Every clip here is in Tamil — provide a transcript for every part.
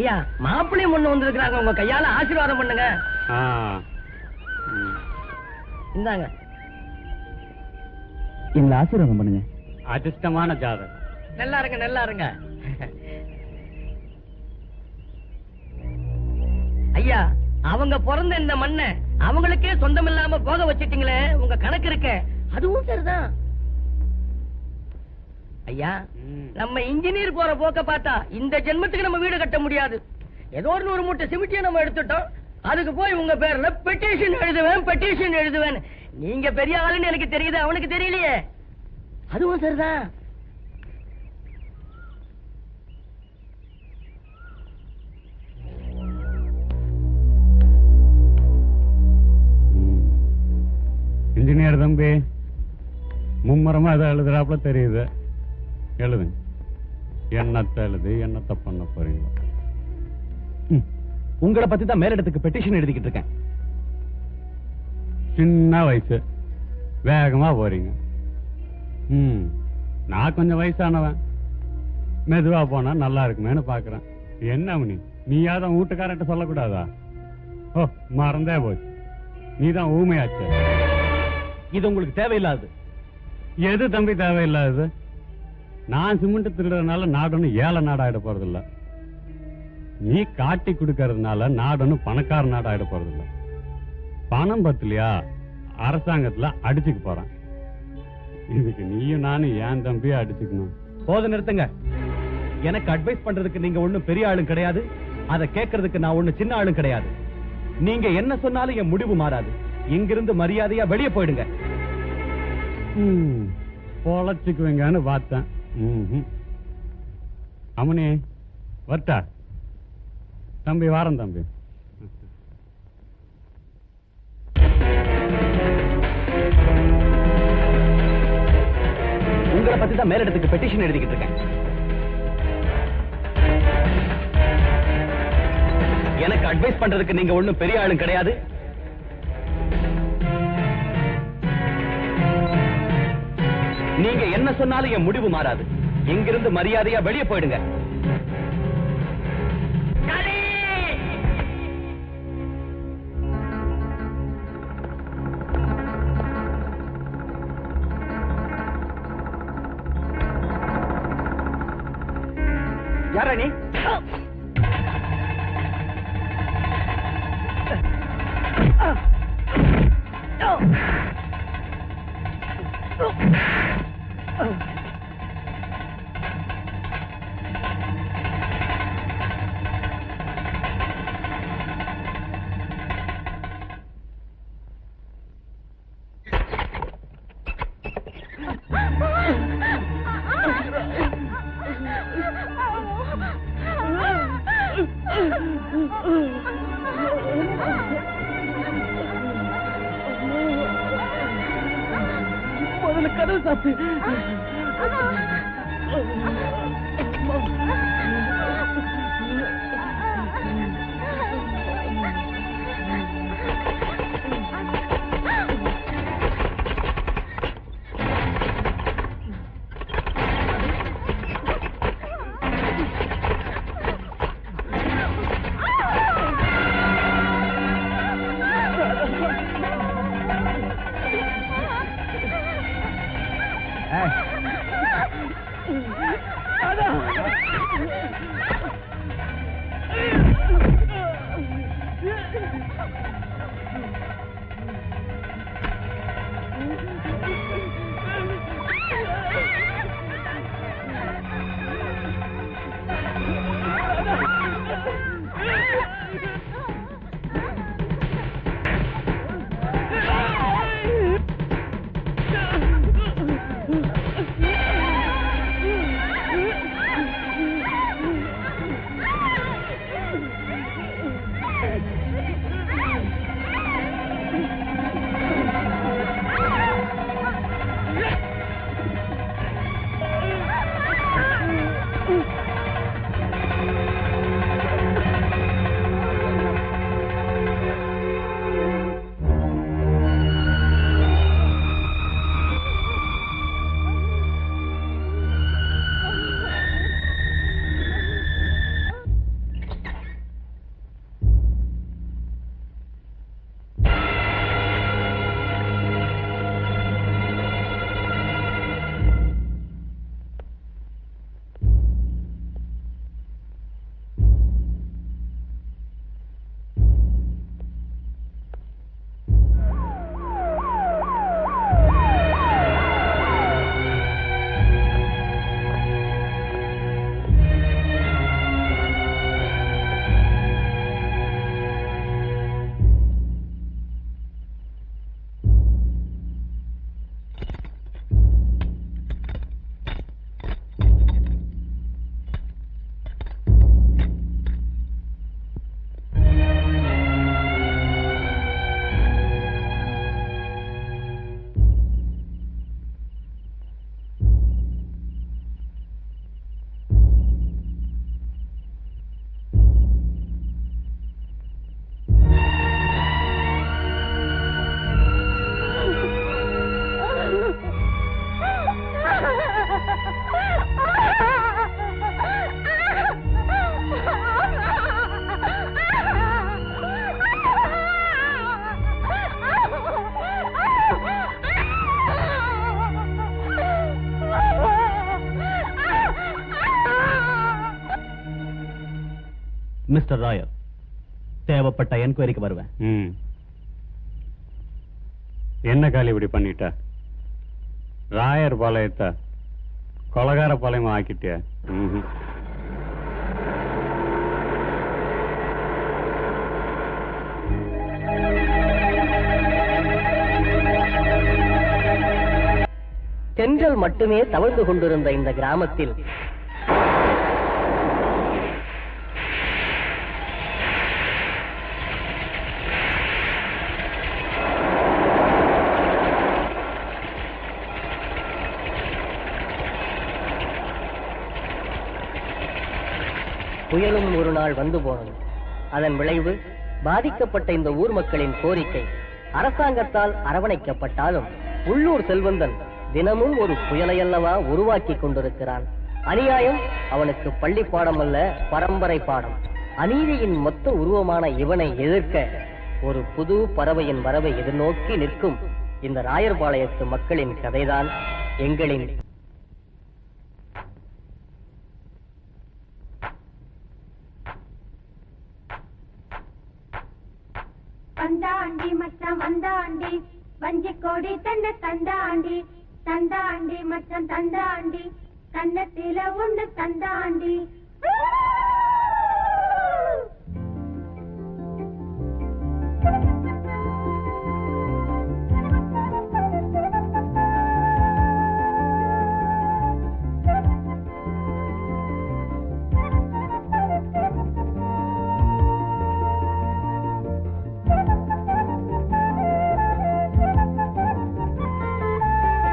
ஐயா மாப்பிள்ளையும் ஒண்ணு வந்திருக்கிறாங்க, உங்க கையால ஆசீர்வாதம் பண்ணுங்க. இந்தாங்க, எங்களை ஆசீர்வாதம் பண்ணுங்க. அதிர்ஷ்டமான ஜாதகம். நல்லா இருங்க, நல்லா இருங்க. ஐயா, அவங்க பிறந்த இந்த மண்ணை அவங்களுக்கே சொந்தம் இல்லாம போக வச்சிட்டீங்களே, உங்க கணக்கு இருக்க அதுவும் சரிதான். ஐயா, நம்ம இன்ஜினியர் போற போக்க பார்த்தா இந்த ஜென்மத்துக்கு நம்ம வீடு கட்ட முடியாது. ஏதோ ஒரு மூட்டை சிமெண்ட்டையும் நம்ம எடுத்துட்டோம், அதுக்கு போய் உங்க பேர்ல பெட்டிஷன் எழுதுவேன், பெட்டிஷன் எழுதுவேன். நீங்க பெரிய ஆளுன்னு எனக்கு தெரியுது, அவனுக்கு தெரியலையே. அதுவும் சரிதான். இன்ஜினியர் தம்பி மும்மரமா அதை எழுதுறாப்புல தெரியுது. எழுதுங்க. என்னத்தை எழுதி என்னத்தை பண்ண போறீங்க? உங்களை பத்தி தான் மேலிடத்துக்கு பெட்டிஷன் எழுதிக்கிட்டு இருக்கேன். சின்ன வயசு, வேகமா போறீங்க. நான் கொஞ்சம் வயசானவன், மெதுவா போனா நல்லா இருக்குமேனு பாக்குறேன். என்ன நீயாதான் வீட்டுக்காரன்ட்ட சொல்லக்கூடாதா? ஓ, மறந்தே போச்சு, நீதான் ஊமையாச்சு. இது உங்களுக்கு தேவையில்லாது. எது தம்பி தேவையில்லாது? நான் சிமெண்ட் திருடுறதுனால நாடு ஏழை நாடாயிட போறதில்ல, நீ காட்டி கொடுக்கறதுனால நாடு பணக்கார நாடாயிட போறதில்ல. பணம் பத்தலையா அரசாங்கத்துல அடிச்சுக்க போறான். இதுக்கு நீயும் நானும் ஏன் தம்பி அடிச்சுக்கணும்? போத நிறுத்துங்க. எனக்கு அட்வைஸ் பண்றதுக்கு நீங்க ஒண்ணும் பெரிய ஆளும் கிடையாது, அதை கேட்கறதுக்கு நான் ஒண்ணு சின்ன ஆளும் கிடையாது. நீங்க என்ன சொன்னாலும் என் முடிவு மாறாது. இங்கிருந்து மரியாதையா வெளியே போயிடுங்க. பொழைச்சுக்குவீங்கன்னு பார்த்தேன். அம்மனி வரட்டா? தம்பி வாரம் தம்பி. உங்களை பத்தி தான் மேலிடத்துக்கு பெட்டிஷன் எழுதிக்கிட்டு இருக்கேன். எனக்கு அட்வைஸ் பண்றதுக்கு நீங்க ஒண்ணும் பெரிய ஆளும் கிடையாது. நீங்க என்ன சொன்னாலும் என் முடிவு மாறாது. இங்கிருந்து மரியாதையா வெளியே போயிடுங்க. யாரா நீ? முதல்ல கதவு சாத்து. மிஸ்டர் ராயர், தேவைப்பட்ட என்கொயரிக்கு வருவேன். என்ன காலி இப்படி பண்ணிட்ட? ராயர் பாளையத்தை கொலகார பாளையமா ஆக்கிட்டிய? தென்றல் மட்டுமே தவழ்ந்து கொண்டிருந்த இந்த கிராமத்தில் புயலும் ஒரு நாள் வந்து போனது. அதன் விளைவு பாதிக்கப்பட்ட இந்த ஊர் மக்களின் கோரிக்கை அரசாங்கத்தால் அரவணைக்கப்பட்டாலும் உள்ளூர் செல்வந்தன் தினமும் ஒரு புயலையல்லவா உருவாக்கி கொண்டிருக்கிறான். அநியாயம் அவனுக்கு பள்ளி பாடம் அல்ல, பரம்பரை பாடம். அநீதியின் மொத்த உருவமான இவனை எதிர்க்க ஒரு புது பறவையின் வரவை எதிர்நோக்கி நிற்கும் இந்த ராயர்பாளையத்து மக்களின் கதைதான் எங்களின் வந்தாண்டி மச்சான் வந்தாண்டி வஞ்சி கோடி தன்னை தந்தாண்டி தந்தாண்டி மச்சான் தந்தாண்டி கண்ணத்தில ஒண்ணு தந்தாண்டி.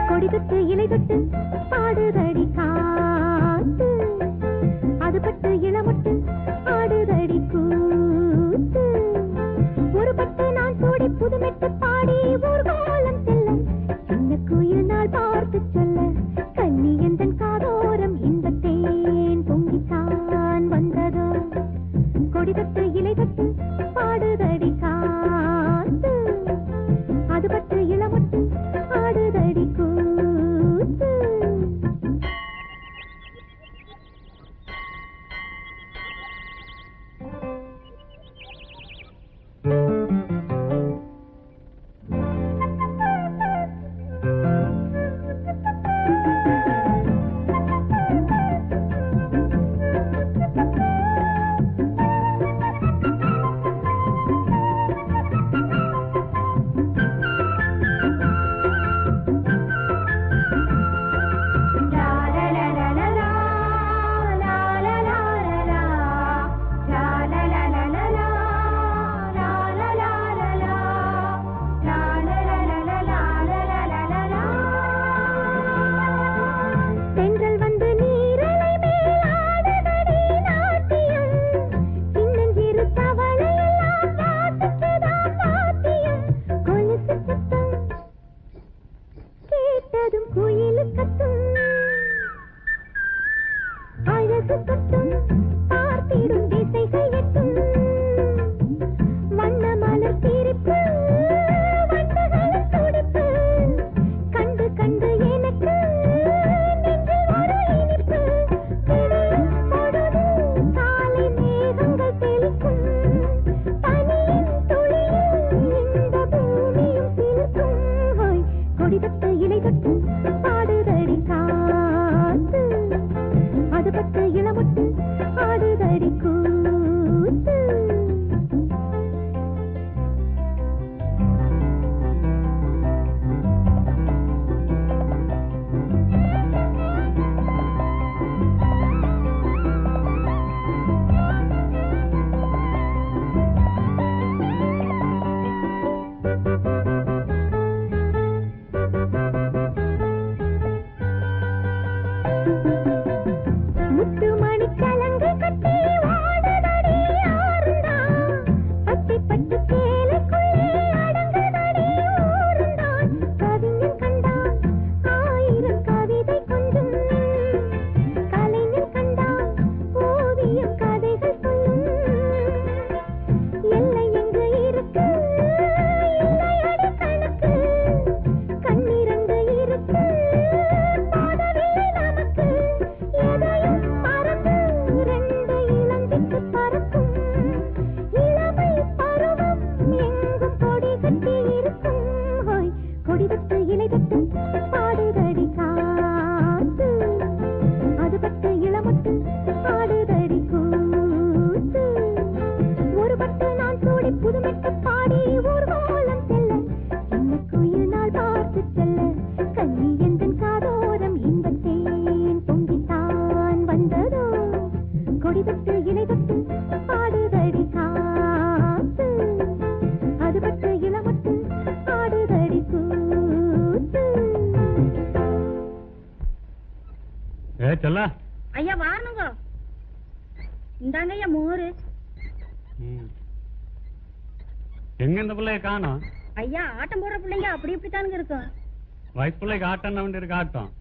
கொடிகட்டு இலைகட்டு பாடுதடி காத்து, அது பட்டு இளமட்டு ஆடுதடி கூத்து. ஒரு பட்டு நான் சூடி புதுமெட்டு பாடி ஊர்வலம் செல்ல, சின்ன குயில் நாள் பார்த்து சொல்ல, கண்ணி எந்தன் காதோரம் இந்த தேன் பொங்கித்தான் வந்ததோ. கொடிகட்டு இலைகட்டு பாடுதடி காத்து, அது பட்டு இளமட்டு ஆடுதடி கூத்து. கொடிவிட்டு இலை தொட்டு பாடுதடி காத்து அது பட்டு இளமட்டு ஆடுதடி கூத்து ஒரு பட்டு நான் சூடி புதுமெட்டு பாடி ஊர்வலம் செல்ல சின்ன குயில் நாள் பார்த்து செல்ல கண்ணி எந்தன் காதோரம் இன்பத்தேன் பொங்கித்தான் வந்ததோ கொடிவிட்டு இலை தொட்டு பாடுதடி காத்து அது பட்டு இளமட்டு ஆடுதடி கூத்து. செல்ல ஐயா வாரணுங்க இந்தாங்க ஐயா மோரு. எங்க இந்த பிள்ளைய காணோம்? ஐயா ஆட்டம் போடுற பிள்ளைங்க அப்படி இப்படித்தானுங்க இருக்கும். வயசு பிள்ளைக்கு ஆட்டம் வேண்டி இருக்கு ஆட்டம்.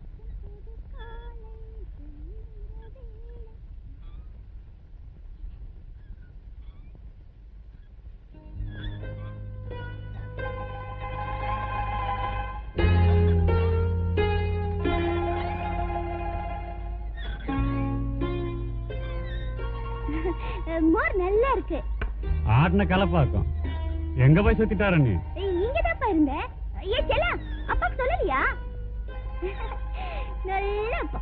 மோர் நல்லா இருக்கு. ஆடின கலப்பாக்கம் எங்க போய் சுத்திட்டார நீ? இங்கதாப்பா இருந்தேன். ஏ செல்ல அப்பா சொல்லலையா? நல்ல அப்பா.